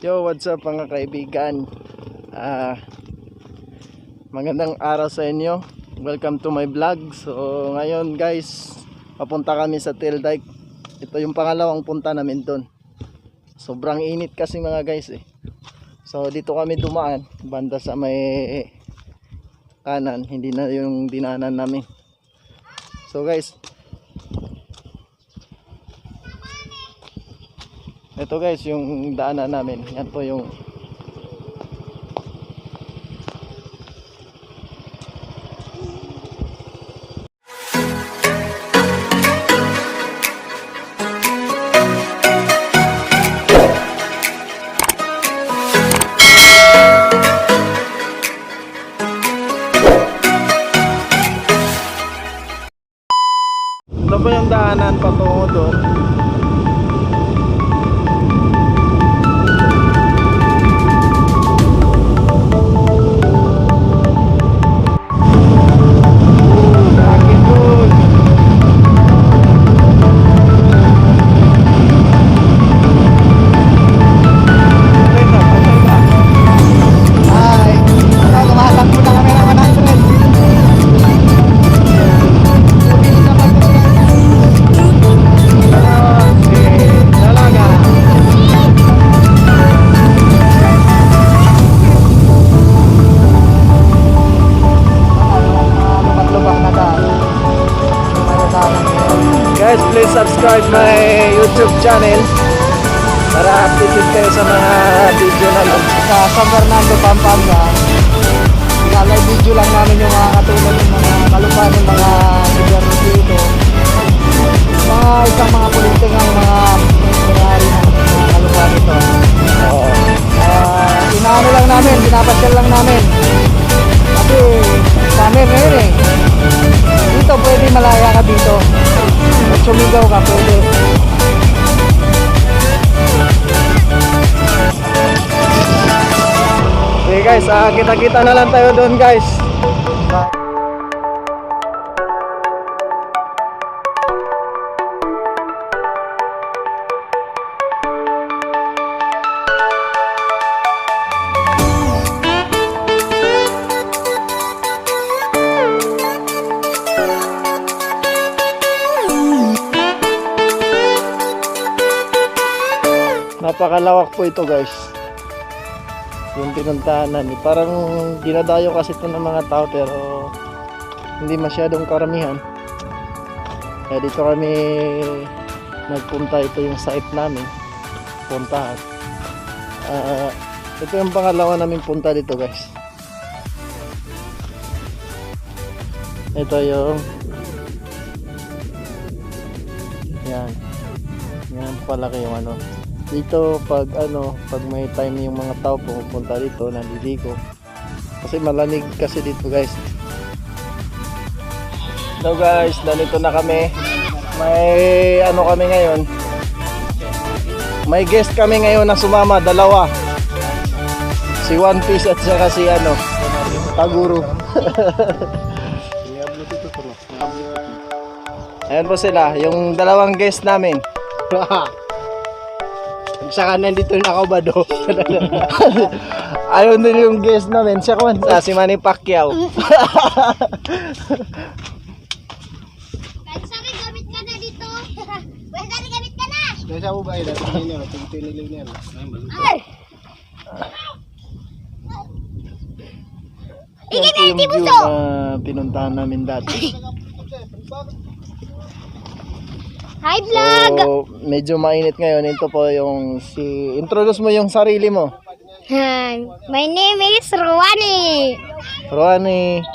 Yo, what's up mga kaibigan? Magandang araw sa inyo. Welcome to my vlog. So ngayon guys, papunta kami sa Tildike. Ito yung pangalawang punta namin doon. Sobrang init kasi mga guys eh. So dito kami dumaan, banda sa may kanan, hindi na yung dinaanan namin. So guys, ito guys yung daanan namin. Yan po yung ito po yung daanan patungo doon. Guys, please subscribe my YouTube channel para updated kayo sa mga video namin. Sa San Fernando, Pampanga, live video lang namin yung mga katulad ng mga kalupan ng mga gobyerno dito, mga isang mga politikang mga nangyari ng mga kalupan nito. Inaano lang namin, pinapasyal lang namin kasi summer ngayon eh, dito pwede malaya ka dito, at sumigaw ka pwede. Okay guys, kita-kita na lang tayo doon guys. Napakalawak po ito guys, yung pinuntahan namin. Parang dinadayo kasi ito ng mga tao pero hindi masyadong karamihan, kaya dito kami nagpunta. Ito yung site namin puntahan. Ito yung pangalawa namin punta dito guys. Ito yung yan palaki yung ano dito. Pag may time yung mga tao pupunta dito, naliligo kasi malamig kasi dito guys. So guys, dito na kami. May kami ngayon, may guest kami ngayon na sumama, dalawa, si One Piece at saka si Taguro. Ayan po sila, yung dalawang guest namin. Saka nandito na ako ba do? Ayun din yung guest namin, siya ko si Manny Pacquiao. Sari gamit ka na dito. Sari gamit ka na. Kaya mo ba ito? Tingin niya. Ay. Ito yung view na pinuntahan namin dati. Hi vlog. So, medyo mainit ngayon. Ito po yung introduce mo yung sarili mo. Hi, my name is Roani. Roani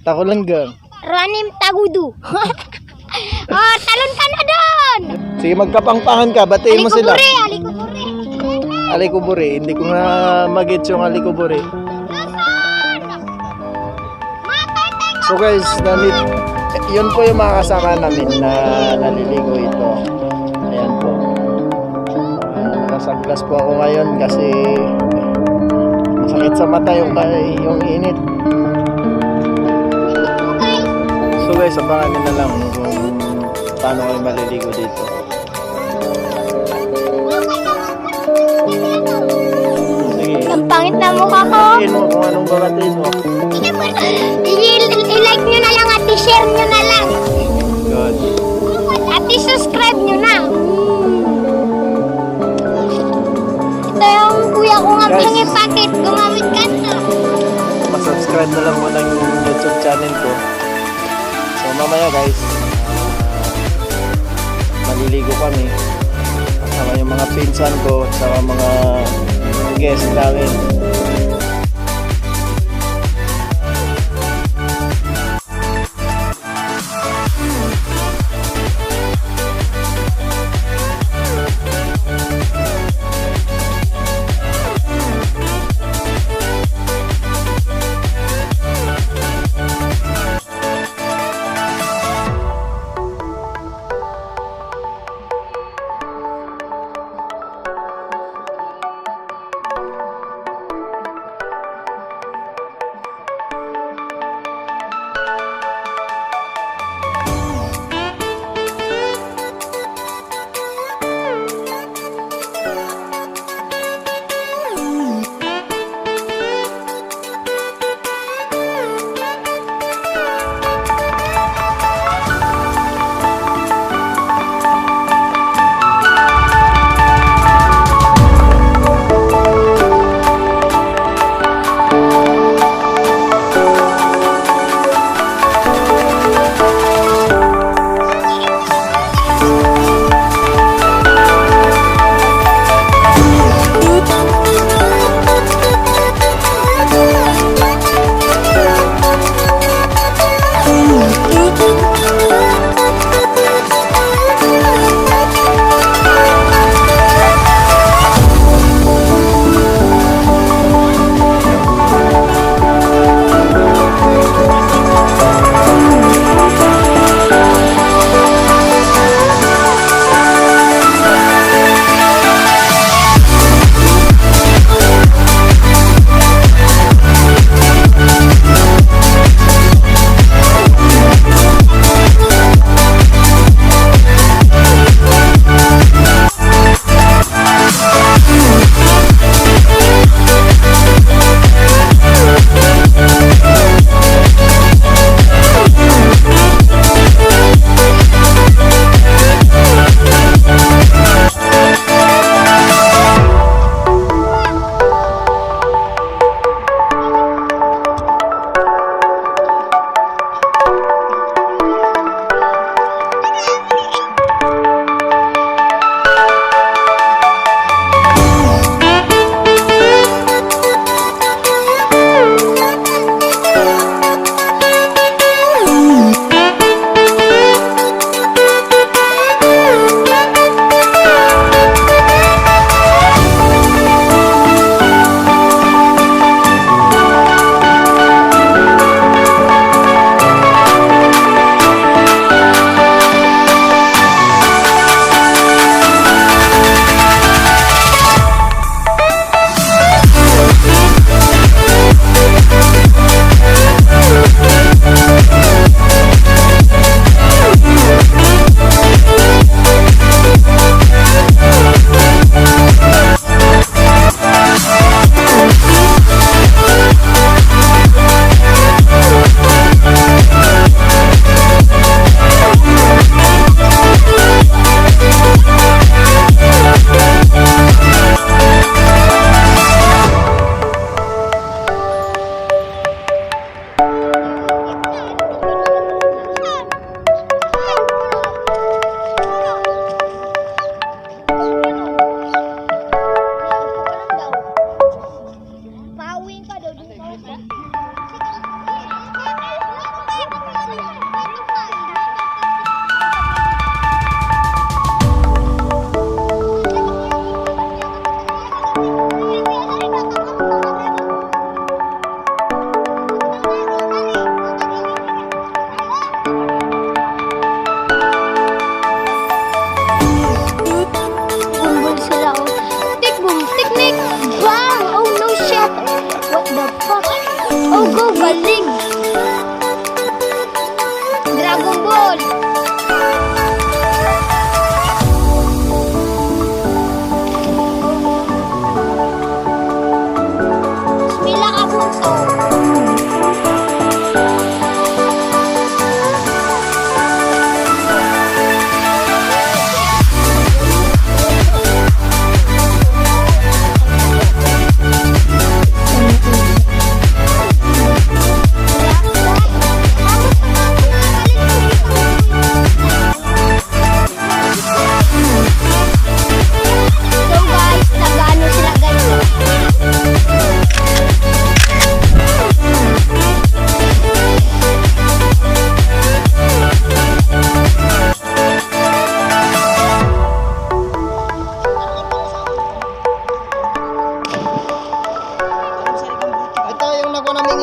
Takulanggang. Roani Tagudu. Oh, talon ka na doon. Sige, magkapangpangan ka. Batiin mo sila. Alikuburi. Alikuburi. Hindi ko na mag-get yung alikuburi. So guys, yun po yung mga kasama namin na naliligo ito. Ayan po. Nakasaglas po ako ngayon kasi masakit sa mata yung init. So guys, abangan nyo na lang kung paano kayo maliligo dito. pangit na mukha ko. Batiin mo kung anong babatiin mo. I-like nyo na lang at i-share nyo na lang. Good. At i-subscribe nyo na. Ito yung kuya ko nga Guys. pingi packet. Gumamit ka na. Subscribe na lang mo ng YouTube channel ko. So mamaya guys, maliligo kami. Kasama yung mga pinsan ko, saka mga guest namin.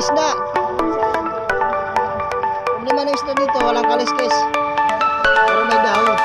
isda. Problema ng isda dito, walang kaliskis. Pero may dahon.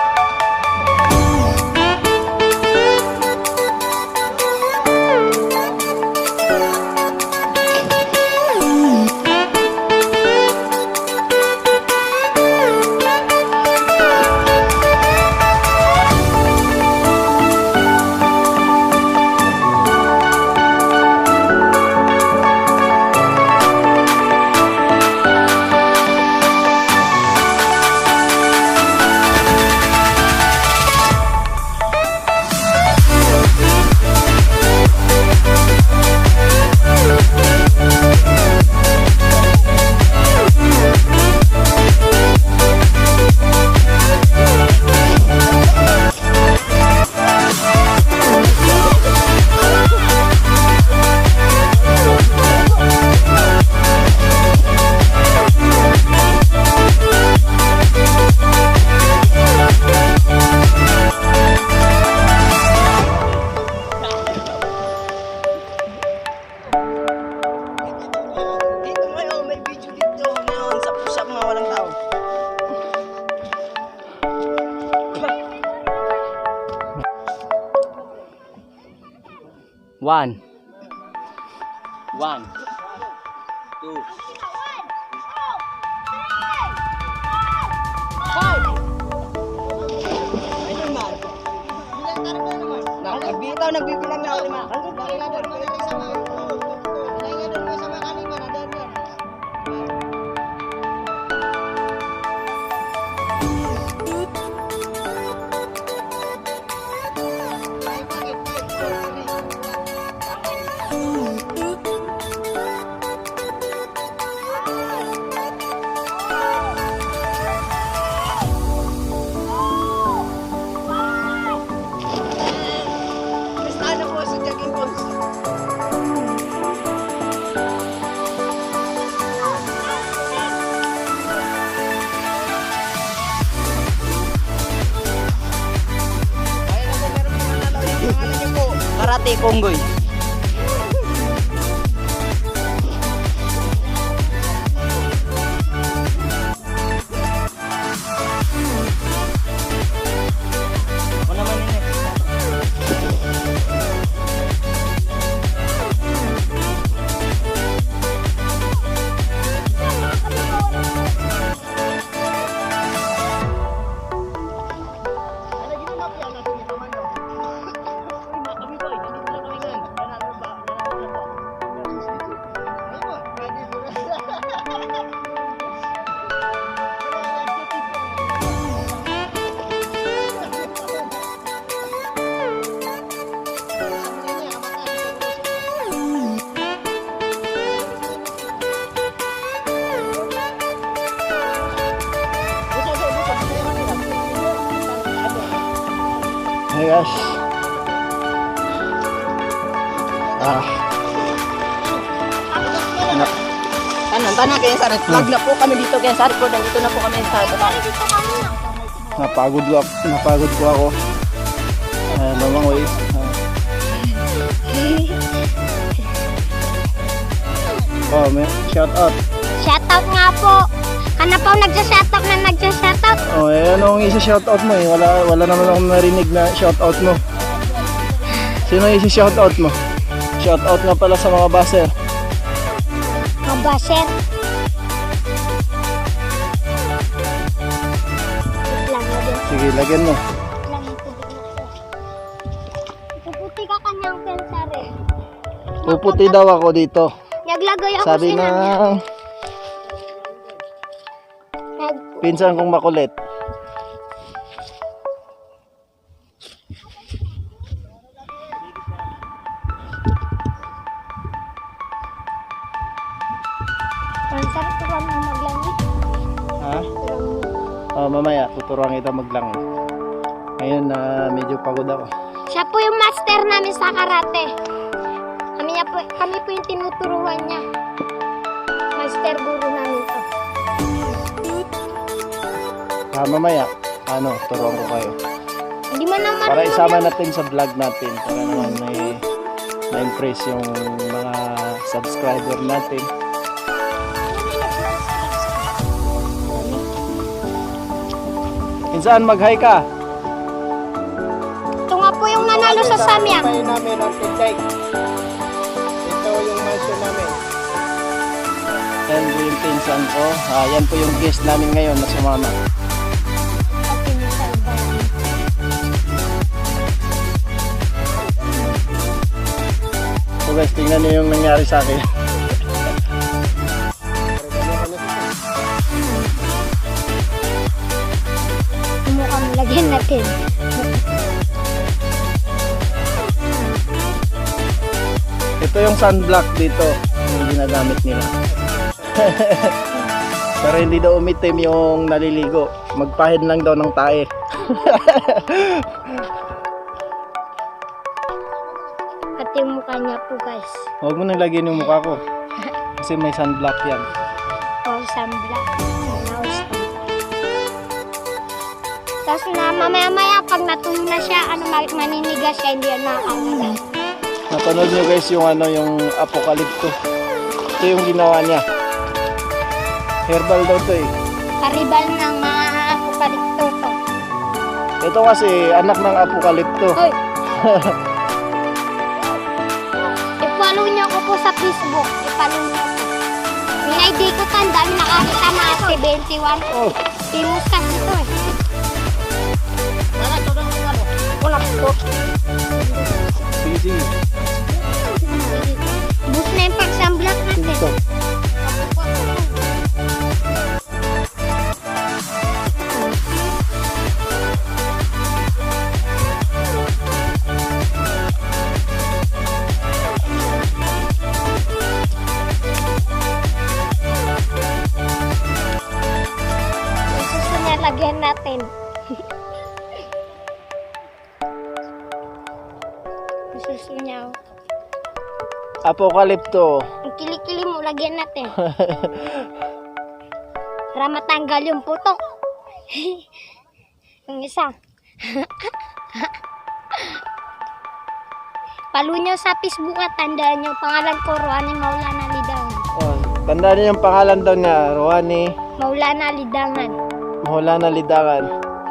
One. One. Two. Nagbitaw, nagbibilang na ako lima. Karate Konggoy. Ako naman yun Hey guys. Tanan kayo sa vlog na po kami dito kaya sa record. Dito na po kami sa Napagod ko ako. Lumangoy. Oh, may shout out. Shoutout nga po. Kana pa nagsa-shoutout na nagsa-shoutout. Oh, anong isi-shout out mo eh? Wala naman akong narinig na shout out mo. Sino isi-shout out mo? Shout out nga pala sa mga baser. Kabaser. Sige, lagyan mo. Puputi ka kanyang pensare. Puputi daw ako dito. Naglagay ako Sabi sa ng pinsan kong makulit. Pensare turuan mo maglangit. Ha? Oh, mamaya tuturuan kita maglangoy. Ngayon medyo pagod ako. Siya po yung master namin sa karate. Kami po yung tinuturuan niya. Master guru namin to. Mamaya, turuan ko kayo. Hindi mo na Para isama natin sa vlog natin. Para naman may ma-impress yung mga subscriber natin. Minsan mag-hi ka. Ito nga po yung nanalo sa Samyang. Tayo namin ang Tilday. Ito yung mansion namin. Yan po yung pinsan ko. Yan po yung guest namin ngayon na sumama. So guys, tingnan niyo yung nangyari sa akin. Mukhang lagyan natin. Ito yung sunblock dito, yung ginagamit nila. Pero hindi daw umitim yung naliligo. Magpahid lang daw ng tae. At yung mukha niya po guys. Huwag mo nang lagyan yung mukha ko. Kasi may sunblock yan. Or sunblock. Tapos na mamaya-maya pag natuyo na siya, maninigas siya, hindi yan makakagat. Napanood nyo guys yung yung apokalipto. Ito yung ginawa niya. Herbal daw to eh. Karibal ng mga apokalipto to. Ito kasi anak ng apokalipto. Hoy! I-follow niyo ako po sa Facebook. I-follow niyo ako. May ID ko to, ang dami nakakita na 71. Oh, Famous kasi ito eh. Wala po. sige sige. Bus na yung pagsamblak natin. Ito. Gusto niya lagyan natin. Gusto niya. Apokalipto. Ang kilikili mo, lagyan natin. Para matanggal yung putok. Yung isa. Follow nyo sa Facebook at tandaan nyo. Pangalan ko, Roani Maulana Lidangan. Oh, tandaan niyo yung pangalan daw niya. Roani Maulana Lidangan. Maulana Lidangan.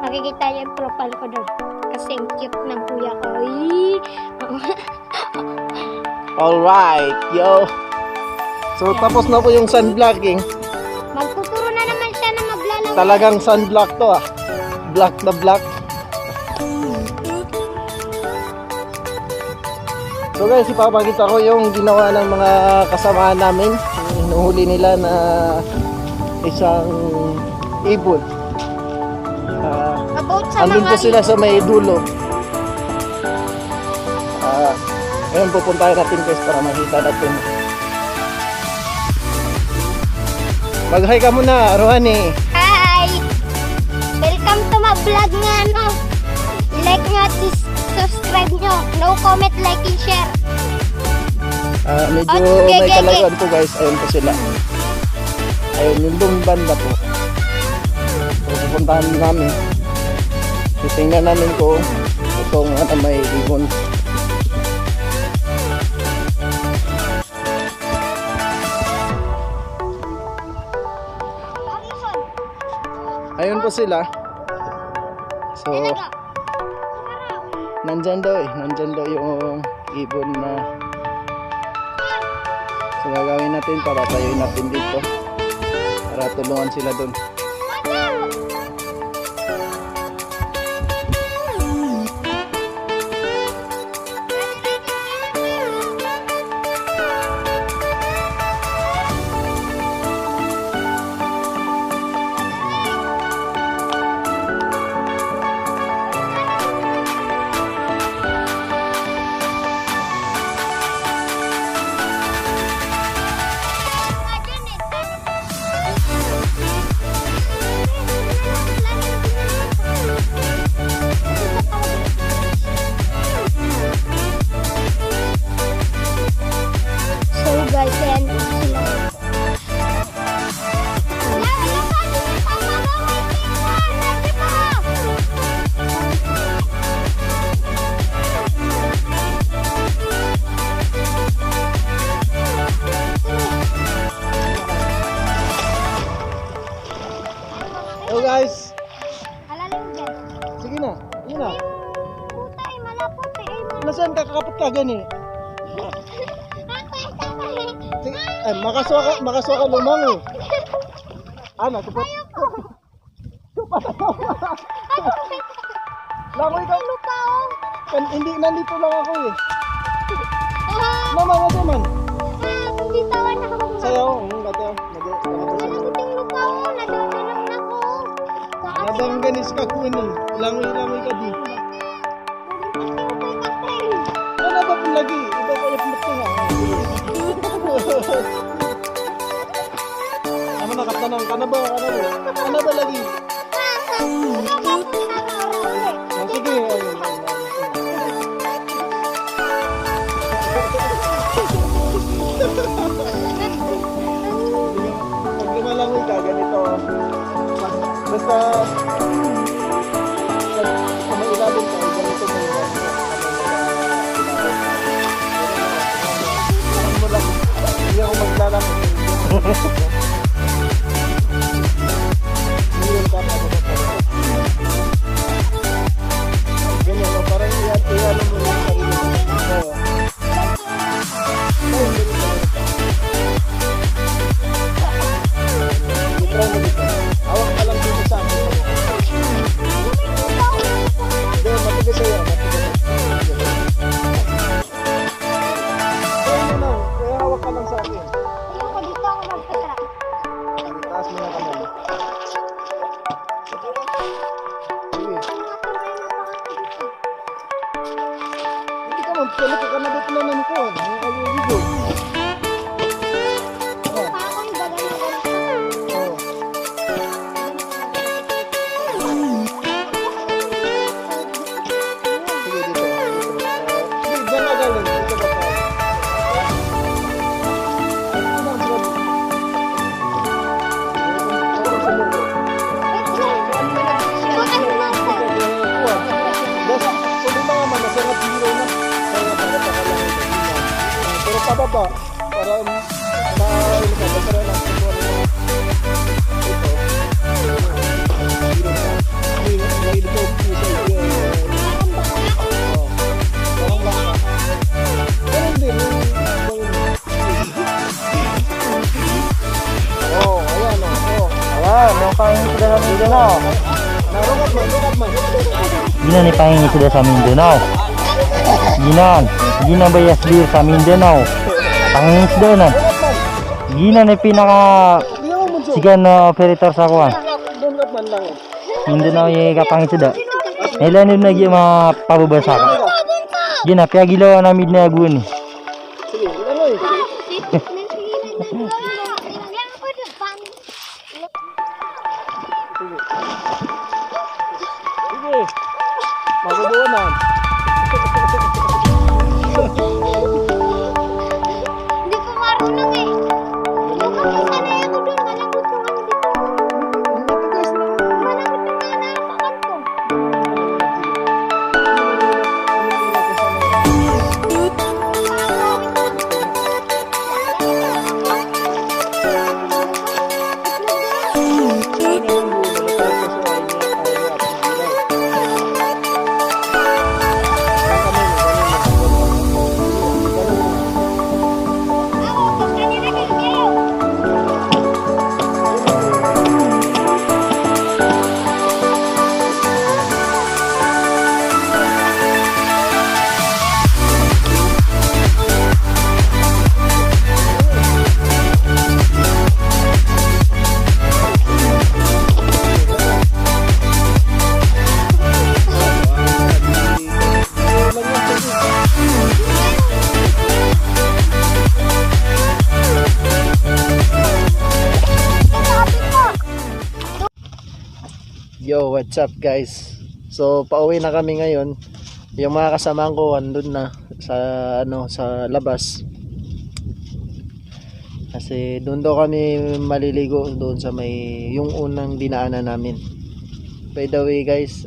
Makikita niyo yung profile ko doon. Kasi ang cute ng kuya ko. Ay. Alright, yo. So tapos na po yung sunblocking. Magtuturo na naman siya na maglalaro. Talagang sunblock to ah. Black na black. So guys, ipapakita ko yung ginawa ng mga kasamahan namin. Inuhuli nila na isang ibon. About sa Andun mga po sila sa may dulo. Ngayon pupuntahan natin guys para makita natin. Mag-hi ka muna, Rohani. Hi! Welcome to my vlog nga, no? Like nga, subscribe nyo. No comment, like, and share. Medyo At may gege. kalayuan po guys. Ayun po sila. Ayun yung doon banda po. So, pupuntahan namin. Titingnan namin kung itong may ibon. Ayun po sila. So, nandyan daw eh. Nandyan daw yung ibon na so gagawin natin para tayuin natin dito. Para tulungan sila dun. gani. Sige, ay, makaswa ka lumango. Ano, tupat. Langoy ka. Hindi, nandito lang ako eh. Naman, naman. Bitawan na ako. Sayaw, gataw. Nabang ganis ka kunin. Langoy-langoy ka di. Ano ba kung lagi? Iba ko yung nga. Ano nakatanong? Kana ba? Ano ba lagi? Oh, sige. Pag lumalangoy ka, ganito. Basta sa may ilalim ka, ganito mo yun. Mo lang, hindi ako maglalangoy. Ngayon ka pa. Ganyan, no? Parang iyan mo yung sarili mo. Try mo dito. Hawak ka lang dito sa akin. Hindi, matigas sa'yo. Kaya mo na. Kaya hawak ka lang sa akin. Taas mo na kamay. Sige. Hindi ka man. Pala ka na dito na ng phone. Ang video. Sige, dito. Sige, diyan ka galing. Dito ka pa. Pero pababa para mailog ka para lang ito. Gina ni pahingi sudah sa Mindanao. Gina bayas bir sa Mindanao. Pangingis doon na. Gina ni pinaka sigan na operator sa kuha. Mindanao yung kapangis sudah. Nailan na yung mapababasa ka. Gina, kaya gilaw namin na aguan eh. Sige, ano eh? Sige. Mabubuanan. Hindi ko marunong eh. Sanay ako doon. Malambot yung ano dito. Matigas na. Malambot yung nanapakan ko. Yo, what's up guys? So, pauwi na kami ngayon. Yung mga kasamahan ko andun na sa labas. Kasi doon daw kami maliligo doon sa may yung unang dinaanan namin. By the way guys,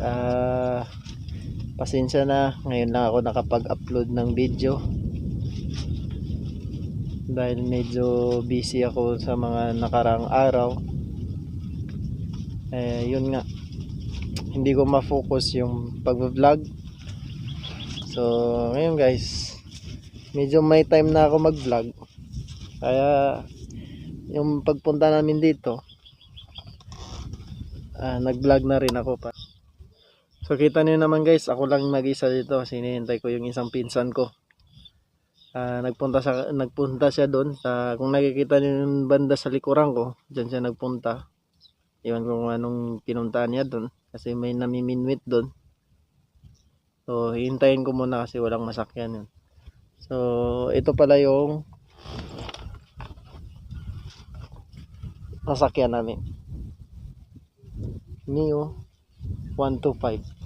pasensya na, ngayon lang ako nakapag-upload ng video. Dahil medyo busy ako sa mga nakarang araw. Yun nga, hindi ko ma-focus yung pag-vlog. So ngayon guys, medyo may time na ako mag-vlog. Kaya yung pagpunta namin dito, nag-vlog na rin ako pa. So kita niyo naman guys, ako lang mag-isa dito kasi hinihintay ko yung isang pinsan ko. Nagpunta siya doon. Kung nakikita niyo yung banda sa likuran ko, diyan siya nagpunta. Iwan ko kung anong pinuntahan niya doon kasi may namiminwit doon. So hihintayin ko muna kasi walang masakyan yun. So ito pala yung sasakyan namin. Mio 125.